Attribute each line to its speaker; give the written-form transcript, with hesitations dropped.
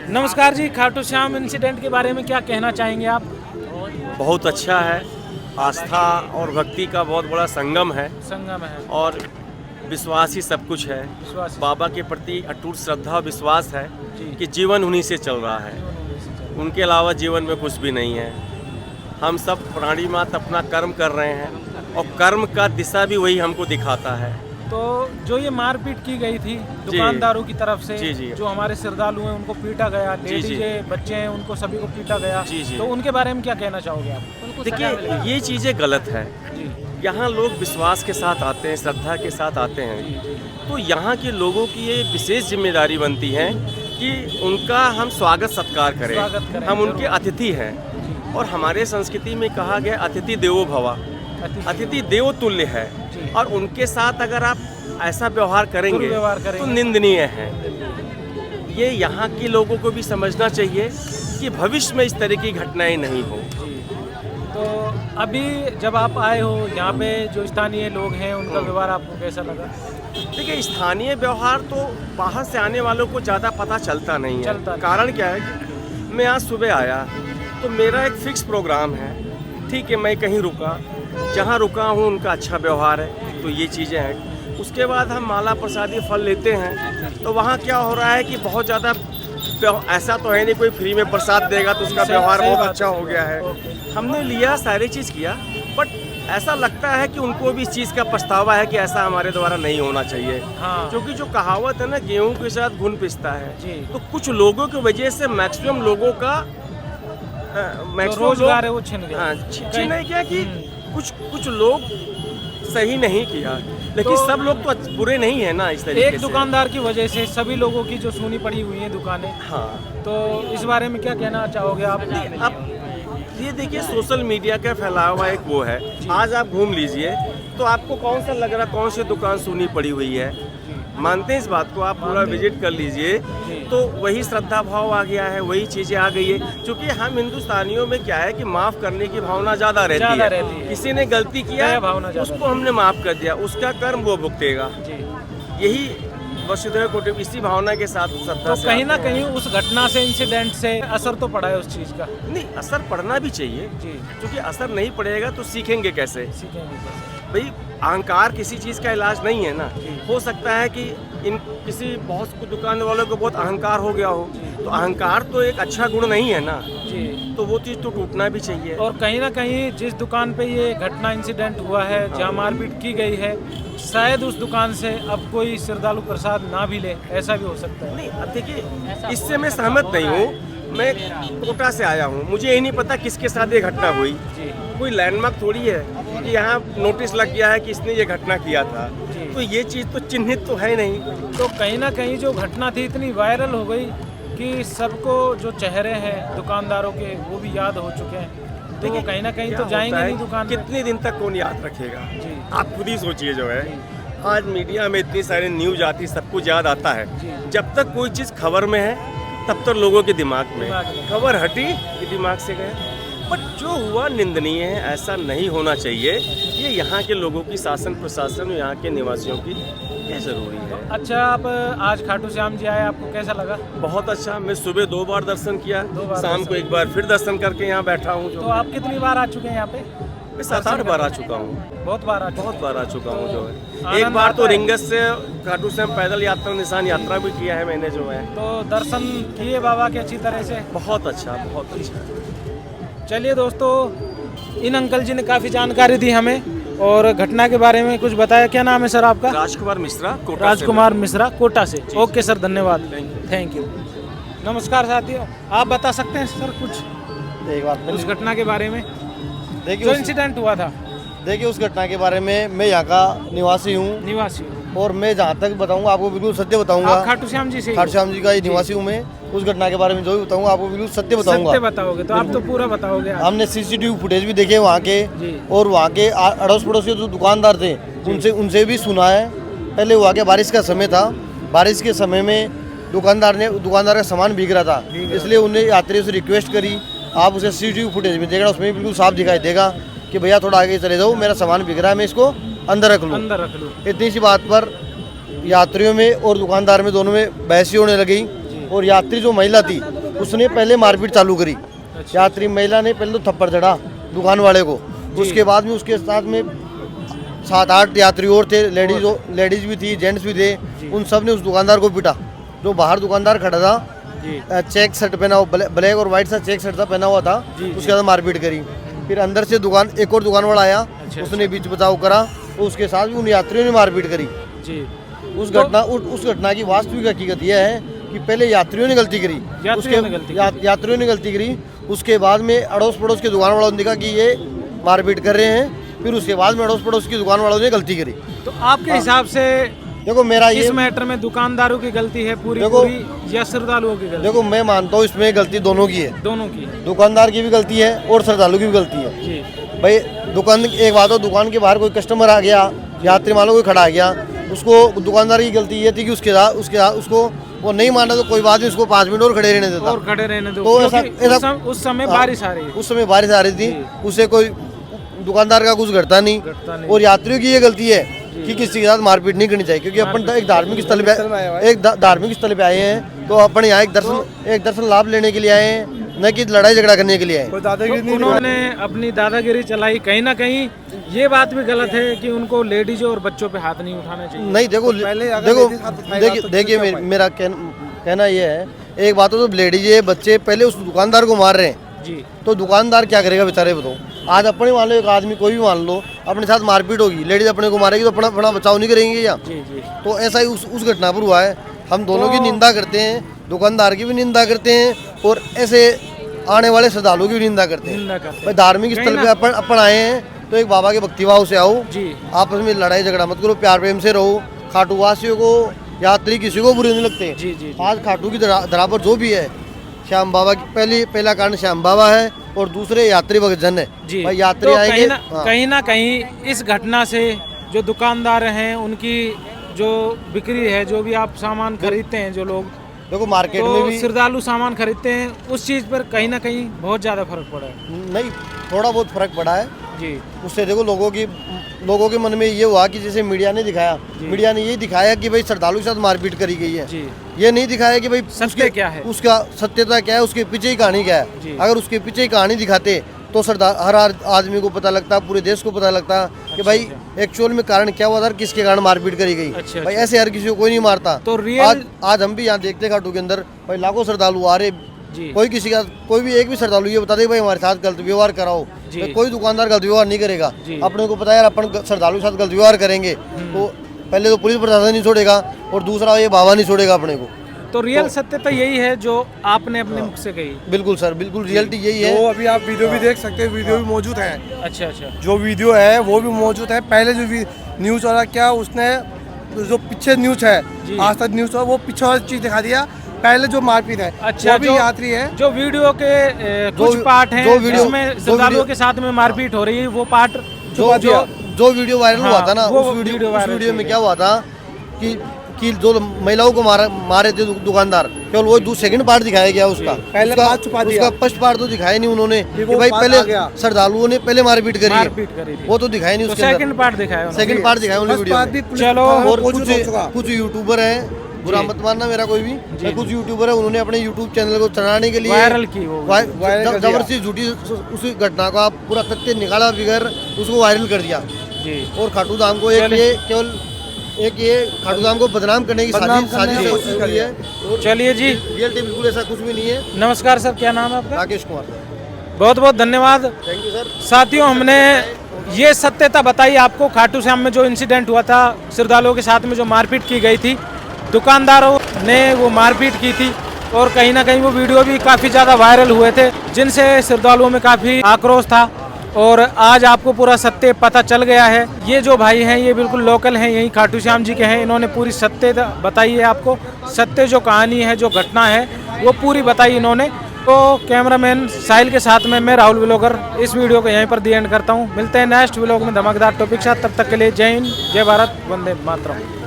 Speaker 1: नमस्कार जी, खाटू श्याम इंसिडेंट के बारे में क्या कहना चाहेंगे आप?
Speaker 2: बहुत अच्छा है। आस्था और भक्ति का बहुत बड़ा संगम है
Speaker 1: संगम है
Speaker 2: और विश्वास ही सब कुछ है।
Speaker 1: विश्वास।
Speaker 2: बाबा के प्रति अटूट श्रद्धा और विश्वास है
Speaker 1: जी।
Speaker 2: कि जीवन उन्हीं से चल रहा है, उनके अलावा जीवन में कुछ भी नहीं है। हम सब प्राणी मात्र अपना कर्म कर रहे हैं और कर्म का दिशा भी वही हमको दिखाता है।
Speaker 1: तो जो ये मारपीट की गई थी दुकानदारों की तरफ से,
Speaker 2: जी, जी।
Speaker 1: जो हमारे श्रद्धालु हैं उनको पीटा गया, लेडीज बच्चे हैं उनको सभी को पीटा गया,
Speaker 2: जी, जी।
Speaker 1: तो उनके बारे में क्या कहना चाहोगे आप?
Speaker 2: देखिए, ये चीज़ें गलत है।
Speaker 1: जी
Speaker 2: यहाँ लोग विश्वास के साथ आते हैं, श्रद्धा के साथ आते हैं,
Speaker 1: जी
Speaker 2: तो यहाँ के लोगों की ये विशेष जिम्मेदारी बनती है कि उनका हम स्वागत सत्कार
Speaker 1: स्वागत
Speaker 2: करें।
Speaker 1: करें,
Speaker 2: हम
Speaker 1: जरूर।
Speaker 2: उनके अतिथि हैं और हमारे संस्कृति में कहा गया अतिथि देवो भव, अतिथि देव तुल्य है।
Speaker 1: जी।
Speaker 2: और उनके साथ अगर आप ऐसा व्यवहार करेंगे
Speaker 1: दुर्व्यवहार करेंगे
Speaker 2: तो निंदनीय है। ये यहाँ के लोगों को भी समझना चाहिए कि भविष्य में इस तरह की घटनाएं नहीं हो।
Speaker 1: तो अभी जब आप आए हो यहाँ पे, जो स्थानीय लोग हैं उनका व्यवहार आपको कैसा लगा?
Speaker 2: देखिए, स्थानीय व्यवहार तो बाहर से आने वालों को ज़्यादा पता चलता नहीं है। कारण क्या है कि मैं आज सुबह आया तो मेरा एक फिक्स प्रोग्राम है, ठीक है, मैं कहीं रुका, जहाँ रुका हूँ उनका अच्छा व्यवहार है, तो ये चीज़ें हैं। उसके बाद हम माला प्रसादी फल लेते हैं, तो वहाँ क्या हो रहा है कि बहुत ज़्यादा ऐसा तो है नहीं कोई फ्री में प्रसाद देगा तो उसका व्यवहार बहुत अच्छा हो गया है। हमने लिया, सारी चीज़ किया, बट ऐसा लगता है कि उनको भी इस चीज़ का पछतावा है कि ऐसा हमारे द्वारा नहीं होना चाहिए।
Speaker 1: हाँ।
Speaker 2: क्योंकि जो कहावत है ना, गेहूं के साथ घुन पिसता है,
Speaker 1: जी।
Speaker 2: तो कुछ लोगों की वजह से मैक्सिमम लोगों का
Speaker 1: रोजगार है वो छिन गया।
Speaker 2: छिन नहीं किया कि कुछ लोग सही नहीं किया, लेकिन
Speaker 1: तो
Speaker 2: सब लोग तो बुरे नहीं है ना इस तरीके
Speaker 1: एक
Speaker 2: से।
Speaker 1: दुकानदार की वजह से सभी लोगों की जो सूनी पड़ी हुई है दुकानें,
Speaker 2: हाँ,
Speaker 1: तो इस बारे में क्या कहना चाहोगे आप?
Speaker 2: अब ये देखिए, सोशल मीडिया का फैलावा हुआ एक वो है। आज आप घूम लीजिए तो आपको कौन सा लग रहा, कौन सी दुकान सूनी पड़ी हुई है, मानते हैं इस बात को? आप पूरा विजिट कर लीजिए तो वही श्रद्धा भाव आ गया है, वही चीज़ें आ गई है। क्योंकि हम हिंदुस्तानियों में क्या है कि माफ़ करने की भावना ज़्यादा रहती है। किसी ने गलती किया, उसको हमने माफ़ कर दिया, उसका कर्म वो भुगतेगा। यही वसुधैव कुटुंबकम, इसी भावना के साथ श्रद्धा
Speaker 1: तो
Speaker 2: से
Speaker 1: कहीं ना
Speaker 2: आते हैं।
Speaker 1: कहीं उस घटना से, इंसिडेंट से असर तो पड़ा है उस चीज़ का।
Speaker 2: नहीं, असर पड़ना भी चाहिए,
Speaker 1: जी।
Speaker 2: क्योंकि असर नहीं पड़ेगा तो सीखेंगे कैसे?
Speaker 1: सीखेंगे कैसे?
Speaker 2: भाई, अहंकार किसी चीज़ का इलाज नहीं है ना। हो सकता है कि इन किसी बहुत कुछ दुकान वालों को बहुत अहंकार हो गया हो, तो अहंकार तो एक अच्छा गुण नहीं है ना,
Speaker 1: जी।
Speaker 2: तो वो चीज़ तो टूटना भी चाहिए।
Speaker 1: और कहीं ना कहीं जिस दुकान पे ये घटना इंसिडेंट हुआ है, जहाँ मारपीट की गई है, शायद उस दुकान से अब कोई श्रद्धालु प्रसाद ना भी ले, ऐसा भी हो सकता है।
Speaker 2: नहीं, अब देखिए, इससे मैं सहमत नहीं हूँ। मैं कोटा से आया हूँ, मुझे ये नहीं पता किसके साथ ये घटना हुई। कोई लैंडमार्क थोड़ी है कि यहाँ नोटिस लग गया है कि इसने ये घटना किया था, तो ये चीज़ तो चिन्हित तो है नहीं।
Speaker 1: तो कहीं ना कहीं जो घटना थी इतनी वायरल हो गई कि सबको जो चेहरे हैं दुकानदारों के वो भी याद हो चुके हैं। देखिए, कहीं ना कहीं तो जाएंगे नहीं दुकान पे।
Speaker 2: कितने दिन तक कौन याद रखेगा?
Speaker 1: जी।
Speaker 2: आप खुद ही सोचिए। जो है आज मीडिया में इतनी सारी न्यूज आती, सब कुछ याद आता है। जब तक कोई चीज़ खबर में है तब तक लोगों के दिमाग में, खबर हटी कि दिमाग से गए। बट जो हुआ निंदनीय है, ऐसा नहीं होना चाहिए। ये यहाँ के लोगों की, शासन प्रशासन, यहाँ के निवासियों की ये ज़रूरी है।
Speaker 1: अच्छा, आप आज खाटू श्याम जी आए, आपको कैसा लगा?
Speaker 2: बहुत अच्छा। मैं सुबह 2 बार दर्शन किया, शाम को 1 बार फिर दर्शन करके यहाँ बैठा हूँ।
Speaker 1: तो आप कितनी बार आ चुके हैं यहाँ पे?
Speaker 2: मैं 7-8 बार आ चुका हूँ।
Speaker 1: बहुत बार आ चुका
Speaker 2: हूँ। जो है एक बार तो रिंगस से खाटू श्याम पैदल यात्रा, निशान यात्रा भी किया है मैंने। जो है
Speaker 1: तो दर्शन किए बाबा के अच्छी तरह से?
Speaker 2: बहुत अच्छा, बहुत अच्छा।
Speaker 1: चलिए दोस्तों, इन अंकल जी ने काफ़ी जानकारी दी हमें और घटना के बारे में कुछ बताया। क्या नाम है सर आपका?
Speaker 2: राजकुमार मिश्रा, कोटा।
Speaker 1: राजकुमार मिश्रा, कोटा से। ओके सर, धन्यवाद, थैंक यू। नमस्कार साथियों, आप बता सकते हैं सर कुछ
Speaker 3: एक बात
Speaker 1: उस घटना के बारे में
Speaker 3: देखिए,
Speaker 1: जो इंसिडेंट हुआ था?
Speaker 3: देखिए, उस घटना के बारे में मैं यहाँ का निवासी हूँ
Speaker 1: निवासी
Speaker 3: और मैं जहाँ तक बताऊँगा आपको बिल्कुल सत्य बताऊँगा।
Speaker 1: आप खाटू श्याम जी से?
Speaker 3: खाटू श्याम जी का ही निवासी हूँ मैं। उस घटना के बारे में जो भी बताऊँगा आपको बिल्कुल सत्य बताऊँगा।
Speaker 1: सत्य बताओगे तो आप तो पूरा बताओगे।
Speaker 3: हमने सीसीटीवी फुटेज भी देखे वहाँ के, और वहाँ के अड़ोस पड़ोस के जो दुकानदार थे उनसे भी सुना है। पहले हुआ क्या, बारिश का समय था, बारिश के समय में दुकानदार का सामान भीग रहा था, इसलिए उन्हें यात्रियों से रिक्वेस्ट करी। आप उसे सीसीटीवी फुटेज में देखना, उसमें बिल्कुल साफ दिखाई देगा कि भैया थोड़ा आगे चले जाओ, मेरा सामान बिक रहा है, मैं इसको अंदर रख लूँ। इतनी सी बात पर यात्रियों में और दुकानदार में दोनों में बहस होने लगी। और यात्री जो महिला थी उसने पहले मारपीट चालू करी। यात्री महिला ने पहले तो थप्पड़ चढ़ा दुकान वाले को, उसके बाद में उसके साथ में 7-8 यात्री और थे, लेडीज भी थी, जेंट्स भी थे, उन सब ने उस दुकानदार को पीटा। जो बाहर दुकानदार खड़ा था, चेक शर्ट पहना हुआ, ब्लैक और व्हाइट सा चेक शर्ट था पहना हुआ था, उसके बाद मारपीट करी। फिर अंदर से एक और दुकान वाला आया, उसने बीच बचाव करा, तो उसके साथ भी उन यात्रियों ने मारपीट करी। उस घटना की वास्तविक हकीकत यह है कि पहले यात्रियों ने गलती करी, यात्रियों ने गलती करी, उसके बाद में अड़ोस पड़ोस के दुकान वालों ने देखा कि ये मारपीट कर रहे हैं, फिर उसके बाद में अड़ोस पड़ोस की दुकान वालों ने गलती करी।
Speaker 1: तो आपके हिसाब से
Speaker 3: देखो मेरा
Speaker 1: इस मैटर में दुकानदारों की गलती है पूरी या श्रद्धालुओं की गलती?
Speaker 3: देखो मैं मानता हूँ इसमें गलती दोनों की है,
Speaker 1: दोनों की,
Speaker 3: दुकानदार की भी गलती है और श्रद्धालु की भी गलती है
Speaker 1: जी।
Speaker 3: भाई दुकान, एक बात हो, दुकान के बाहर कोई कस्टमर आ गया, यात्री मान लो कोई खड़ा आ गया, उसको दुकानदार की गलती ये थी कि उसको वो नहीं माना तो कोई बात नहीं, उसको 5 मिनट और खड़े रहने देता,
Speaker 1: और खड़े रहने दो।
Speaker 3: तो ऐसा
Speaker 1: उस समय बारिश आ रही है,
Speaker 3: उस समय बारिश आ रही थी, उसे कोई दुकानदार का कुछ घटता नहीं। और यात्रियों की ये गलती है कि किसी के साथ मारपीट नहीं करनी चाहिए, क्योंकि अपन एक धार्मिक स्थल पे आए हैं, तो अपन यहाँ एक दर्शन लाभ लेने के लिए आए हैं, न कि लड़ाई झगड़ा करने के लिए आए।
Speaker 1: उन्होंने अपनी दादागिरी चलाई, कहीं ना कहीं ये बात भी गलत है कि उनको लेडीज और बच्चों पे हाथ नहीं उठाना चाहिए।
Speaker 3: नहीं देखिए मेरा कहना ये है, एक बात तो लेडीज है, बच्चे पहले उस दुकानदार को मार रहे हैं
Speaker 1: जी, तो
Speaker 3: दुकानदार क्या करेगा बेचारे, बताओ। आज अपने मान लो एक आदमी कोई भी मान लो अपने साथ मारपीट होगी, लेडीज अपने को मारेगी तो अपना बचाव नहीं करेंगे क्या?
Speaker 1: जी जी।
Speaker 3: तो ऐसा ही उस घटना पर हुआ है। हम दोनों की निंदा करते हैं, दुकानदार की भी निंदा करते हैं और ऐसे आने वाले श्रद्धालुओं की भी निंदा करते हैं। भाई धार्मिक स्थल पे अपन आए हैं तो एक बाबा के भक्तिभाव से आओ जी, आपस में लड़ाई झगड़ा मत करो, प्यार प्रेम से रहो। खाटू वासियों को, यात्री किसी को बुरे नहीं लगते जी, जी। आज खाटू की धरा पर जो भी है, श्याम बाबा की पहला कारण श्याम बाबा है और दूसरे यात्री भक्तजन है जी। भाई यात्री
Speaker 1: तो
Speaker 3: आएंगे
Speaker 1: कहीं ना कहीं इस घटना से जो दुकानदार हैं उनकी जो बिक्री है, जो भी आप सामान खरीदते हैं, जो लोग
Speaker 3: देखो मार्केट में भी
Speaker 1: श्रद्धालु सामान खरीदते हैं, उस चीज़ पर कहीं ना कहीं बहुत ज़्यादा फर्क पड़ा है।
Speaker 3: नहीं, थोड़ा बहुत फर्क पड़ा है
Speaker 1: जी।
Speaker 3: उससे देखो लोगों के मन में ये हुआ कि जैसे मीडिया ने दिखाया, मीडिया ने ये दिखाया कि भाई श्रद्धालु के साथ मारपीट करी गई है जी। ये नहीं दिखाया कि भाई
Speaker 1: सत्य क्या है,
Speaker 3: उसका सत्यता क्या है, उसके पीछे ही कहानी क्या है। अगर उसके पीछे ही कहानी दिखाते तो हर आदमी को पता लगता, पूरे देश को पता लगता कि भाई एक्चुअल में कारण क्या हुआ था, किसके कारण मारपीट करी गई। भाई ऐसे हर किसी को कोई नहीं मारता। तो आज हम भी यहाँ देखते खाटू के अंदर भाई लाखों श्रद्धालु आ रहे, कोई भी एक भी श्रद्धालु ये बता दे भाई हमारे साथ गलत व्यवहार कराओ, कोई दुकानदार गलत व्यवहार नहीं करेगा। अपने को पता है यार अपन श्रद्धालु के साथ गलत व्यवहार करेंगे तो पहले तो पुलिस प्रशासन नहीं छोड़ेगा और दूसरा ये बाबा नहीं छोड़ेगा अपने को।
Speaker 1: तो रियल सत्य तो यही है जो आपने अपने मुख से कही।
Speaker 3: बिल्कुल सर, बिल्कुल रियलिटी यही है।
Speaker 4: तो अभी आप वीडियो भी देख सकते हैं, वीडियो भी मौजूद है।
Speaker 1: अच्छा,
Speaker 4: जो वीडियो है वो भी मौजूद है। पहले जो न्यूज वाला क्या उसने जो पीछे न्यूज है, आज तक न्यूज वो पीछे वाली चीज दिखा दिया, पहले जो मारपीट है।
Speaker 1: अच्छा,
Speaker 4: वो भी यात्री है।
Speaker 1: जो वीडियो के कुछ पार्ट हैं जिसमें श्रद्धालुओं के साथ में मारपीट हो रही है, वो पार्ट
Speaker 3: जो वीडियो वायरल हुआ था ना, उस वीडियो में क्या हुआ था कि जो महिलाओं को मारे थे दुकानदार, केवल वो सेकंड पार्ट दिखाया गया उसका।
Speaker 4: पहले पार्ट छुपा दिया,
Speaker 3: उसका फर्स्ट पार्ट तो दिखाया नहीं उन्होंने कि भाई पहले श्रद्धालुओं ने पहले मारपीट करी, वो तो दिखाया नहीं।
Speaker 1: सेकंड पार्ट दिखाया,
Speaker 3: सेकंड पार्ट दिखाया उन्होंने वीडियो में।
Speaker 1: चलो,
Speaker 3: और कुछ यूट्यूबर हैं, बुरा मत मानना मेरा कोई भी, कुछ यूट्यूबर है उन्होंने अपने यूट्यूब चैनल को चलाने के लिए
Speaker 1: वायरल की
Speaker 3: जबरदस्ती झूठी उसी घटना का पूरा तथ्य निकाला बगैर उसको वायरल कर दिया जी। और खाटू धाम को केवल ये खाटू धाम को बदनाम करने की साजिश करी है।
Speaker 1: चलिए जी,
Speaker 3: रियलिटी बिल्कुल ऐसा कुछ भी नहीं है।
Speaker 1: नमस्कार सर, क्या नाम है आपका?
Speaker 3: राकेश कुमार।
Speaker 1: बहुत बहुत धन्यवाद।
Speaker 3: Thank you sir.
Speaker 1: साथियों, हमने ये सत्यता बताई आपको खाटू श्याम में जो इंसिडेंट हुआ था, श्रद्धालुओं के साथ में जो मारपीट की गई थी, दुकानदारों ने वो मारपीट की थी और कहीं ना कहीं वो वीडियो भी काफ़ी ज़्यादा वायरल हुए थे, जिनसे श्रद्धालुओं में काफ़ी आक्रोश था। और आज आपको पूरा सत्य पता चल गया है। ये जो भाई हैं ये बिल्कुल लोकल हैं, यहीं खाटू श्याम जी के हैं। इन्होंने पूरी सत्य बताई है आपको, सत्य जो कहानी है, जो घटना है वो पूरी बताई इन्होंने। तो कैमरामैन साहिल के साथ में मैं राहुल व्लॉगर इस वीडियो को यहीं पर दी एंड करता हूँ। मिलते हैं नेक्स्ट व्लॉग में धमाकेदार टॉपिक साथ, तब तक के लिए जय हिंद, जय भारत, वंदे मातरम।